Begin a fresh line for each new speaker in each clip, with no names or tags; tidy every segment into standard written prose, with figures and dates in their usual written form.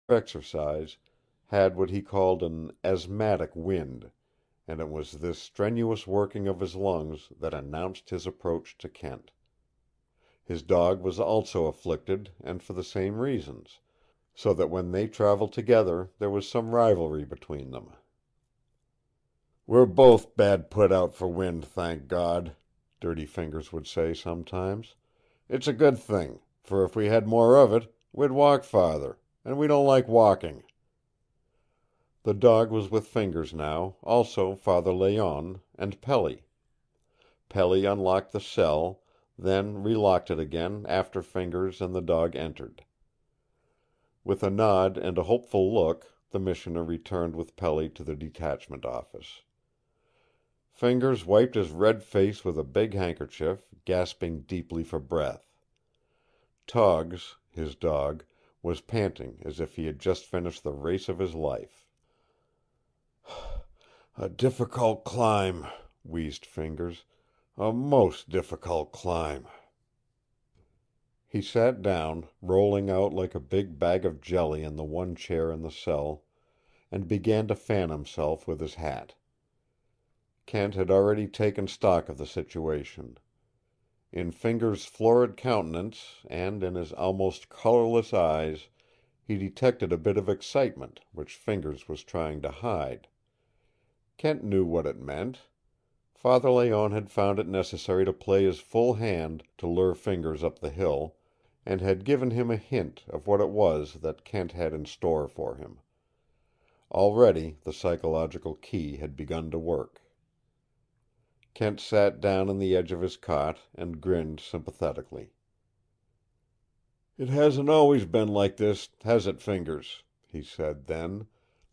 exercise, had what he called an asthmatic wind, and it was this strenuous working of his lungs that announced his approach to Kent. His dog was also afflicted, and for the same reasons, so that when they traveled together there was some rivalry between them. "We're both bad put out for wind, thank God," Dirty Fingers would say sometimes. "It's a good thing, for if we had more of it, we'd walk farther, and we don't like walking." The dog was with Fingers now, also Father Layonne, and Pelly. Pelly unlocked the cell, then relocked it again after Fingers and the dog entered. With a nod and a hopeful look, the missioner returned with Pelly to the detachment office. Fingers wiped his red face with a big handkerchief, gasping deeply for breath. Togs, his dog, was panting as if he had just finished the race of his life. "A difficult climb," wheezed Fingers. "A most difficult climb." He sat down, rolling out like a big bag of jelly in the one chair in the cell, and began to fan himself with his hat. Kent had already taken stock of the situation. In Fingers' florid countenance, and in his almost colorless eyes, he detected a bit of excitement which Fingers was trying to hide. Kent knew what it meant. Father Layonne had found it necessary to play his full hand to lure Fingers up the hill, and had given him a hint of what it was that Kent had in store for him. Already the psychological key had begun to work. Kent sat down on the edge of his cot and grinned sympathetically. "It hasn't always been like this, has it, Fingers?" he said then,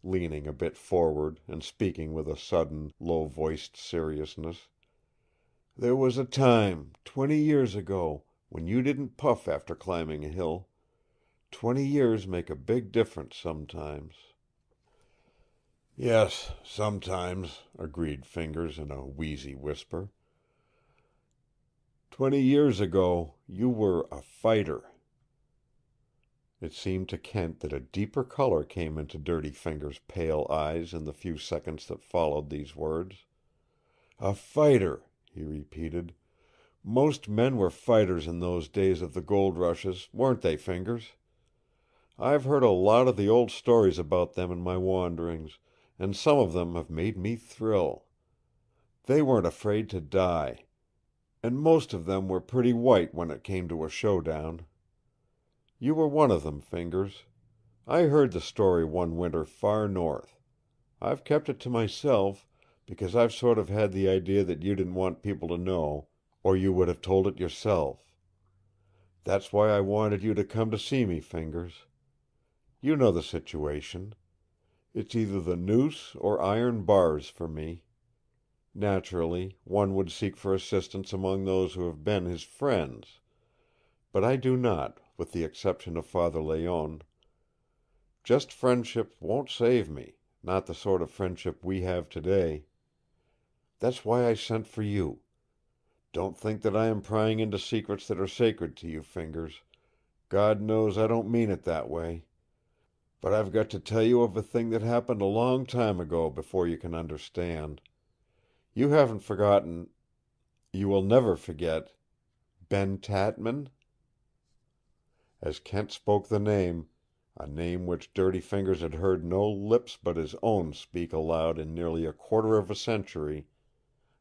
leaning a bit forward and speaking with a sudden, low-voiced seriousness. "There was a time, 20 years ago, when you didn't puff after climbing a hill. 20 years make a big difference sometimes." "Yes, sometimes," agreed Fingers in a wheezy whisper. "20 years ago you were a fighter." It seemed to Kent that a deeper color came into Dirty Fingers' pale eyes in the few seconds that followed these words. "A fighter," he repeated. "Most men were fighters in those days of the gold rushes, weren't they, Fingers? I've heard a lot of the old stories about them in my wanderings, and some of them have made me thrill. They weren't afraid to die. And most of them were pretty white when it came to a showdown. You were one of them, Fingers. I heard the story one winter far north. I've kept it to myself, because I've sort of had the idea that you didn't want people to know, or you would have told it yourself. That's why I wanted you to come to see me, Fingers. You know the situation. It's either the noose or iron bars for me. Naturally, one would seek for assistance among those who have been his friends. But I do not, with the exception of Father Layonne. Just friendship won't save me, not the sort of friendship we have today. That's why I sent for you. Don't think that I am prying into secrets that are sacred to you, Fingers. God knows I don't mean it that way. But I've got to tell you of a thing that happened a long time ago before you can understand. You haven't forgotten, you will never forget, Ben Tatman?" As Kent spoke the name, a name which Dirty Fingers had heard no lips but his own speak aloud in nearly a quarter of a century,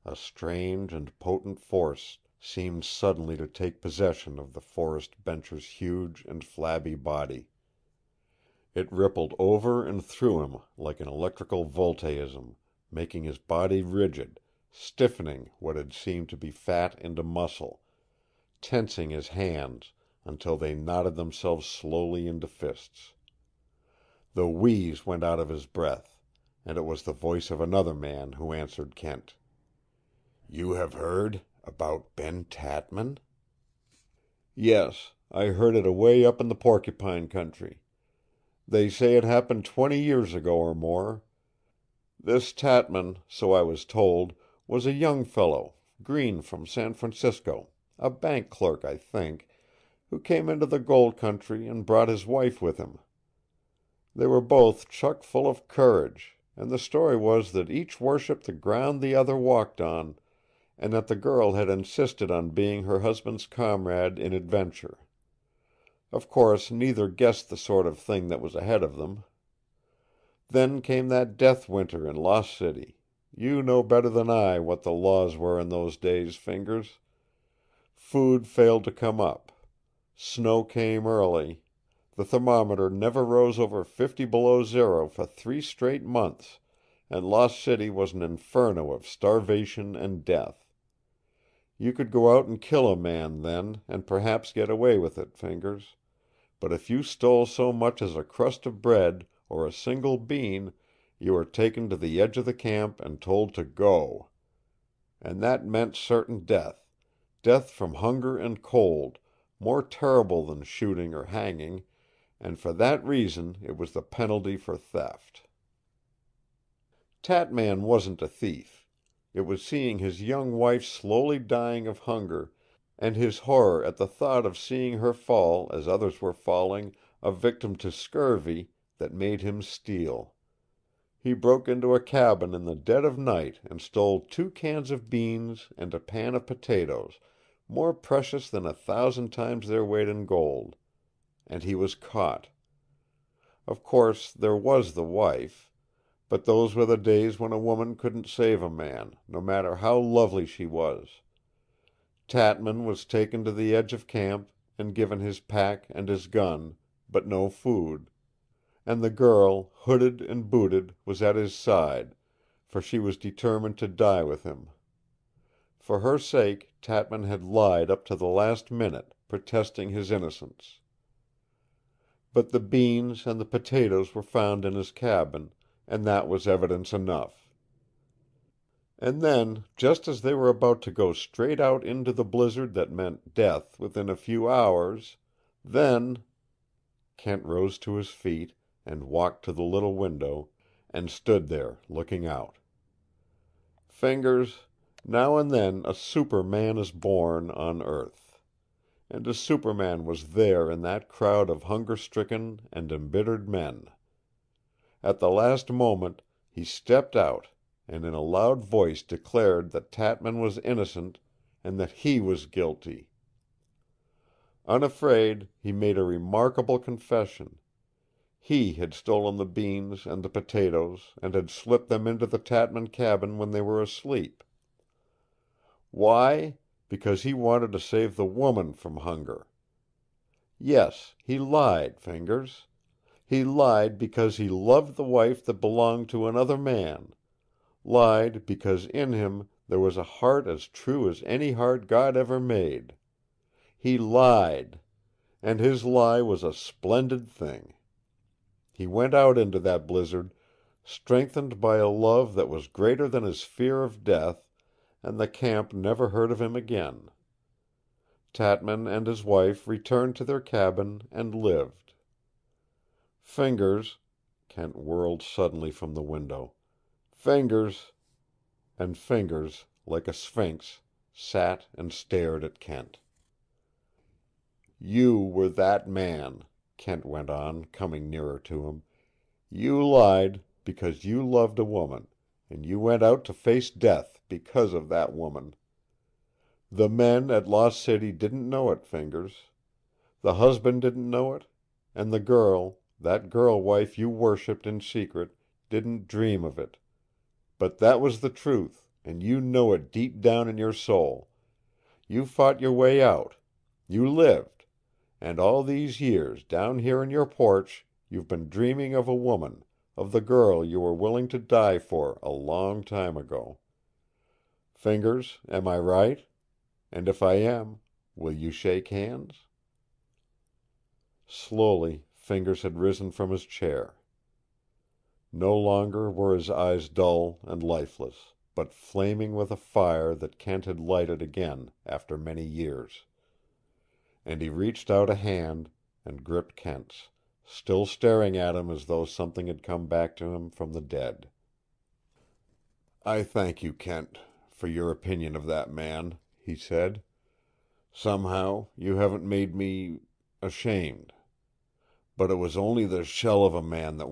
a strange and potent force seemed suddenly to take possession of the forest bencher's huge and flabby body. It rippled over and through him like an electrical voltaism, making his body rigid, stiffening what had seemed to be fat into muscle, tensing his hands until they knotted themselves slowly into fists. The wheeze went out of his breath, and it was the voice of another man who answered Kent. "You have heard about Ben Tatman?" "Yes, I heard it away up in the Porcupine country. They say it happened 20 years ago or more. This Tatman, so I was told, was a young fellow, green from San Francisco, a bank clerk, I think, who came into the gold country and brought his wife with him. They were both chuck full of courage, and the story was that each worshipped the ground the other walked on, and that the girl had insisted on being her husband's comrade in adventure. Of course, neither guessed the sort of thing that was ahead of them. Then came that death winter in Lost City. You know better than I what the laws were in those days, Fingers. Food failed to come up. Snow came early. The thermometer never rose over 50 below zero for 3 straight months, and Lost City was an inferno of starvation and death. You could go out and kill a man then, and perhaps get away with it, Fingers. But if you stole so much as a crust of bread or a single bean, you were taken to the edge of the camp and told to go. And that meant certain death, death from hunger and cold, more terrible than shooting or hanging, and for that reason it was the penalty for theft. Tatman wasn't a thief. It was seeing his young wife slowly dying of hunger, and his horror at the thought of seeing her fall, as others were falling, a victim to scurvy, that made him steal. He broke into a cabin in the dead of night and stole 2 cans of beans and a pan of potatoes, more precious than 1,000 times their weight in gold. And he was caught. Of course, there was the wife, but those were the days when a woman couldn't save a man, no matter how lovely she was. Tatman was taken to the edge of camp and given his pack and his gun, but no food. And the girl, hooded and booted, was at his side, for she was determined to die with him. For her sake, Tatman had lied up to the last minute, protesting his innocence. But the beans and the potatoes were found in his cabin, and that was evidence enough. And then, just as they were about to go straight out into the blizzard that meant death within a few hours, then Kent rose to his feet and walked to the little window, and stood there looking out. Fingers, now and then a Superman is born on earth. And a Superman was there in that crowd of hunger-stricken and embittered men. At the last moment he stepped out, and in a loud voice declared that Tatman was innocent and that he was guilty. Unafraid, he made a remarkable confession. He had stolen the beans and the potatoes and had slipped them into the Tatman cabin when they were asleep. Why? Because he wanted to save the woman from hunger. Yes, he lied, Fingers. He lied because he loved the wife that belonged to another man. Lied because in him there was a heart as true as any heart God ever made. He lied, and his lie was a splendid thing. He went out into that blizzard, strengthened by a love that was greater than his fear of death, and the camp never heard of him again. Tatman and his wife returned to their cabin and lived. Fingers, Kent whirled suddenly from the window. Fingers, and Fingers, like a sphinx, sat and stared at Kent. You were that man, Kent went on, coming nearer to him. You lied because you loved a woman, and you went out to face death because of that woman. The men at Lost City didn't know it, Fingers. The husband didn't know it, and the girl, that girl wife you worshipped in secret, didn't dream of it. But that was the truth, and you know it deep down in your soul. You fought your way out. You lived. And all these years, down here on your porch, you've been dreaming of a woman, of the girl you were willing to die for a long time ago. Fingers, am I right? And if I am, will you shake hands? Slowly, Fingers had risen from his chair. No longer were his eyes dull and lifeless, but flaming with a fire that Kent had lighted again after many years. And he reached out a hand and gripped Kent's, still staring at him as though something had come back to him from the dead. "I thank you, Kent, for your opinion of that man," he said. "Somehow you haven't made me ashamed. But it was only the shell of a man that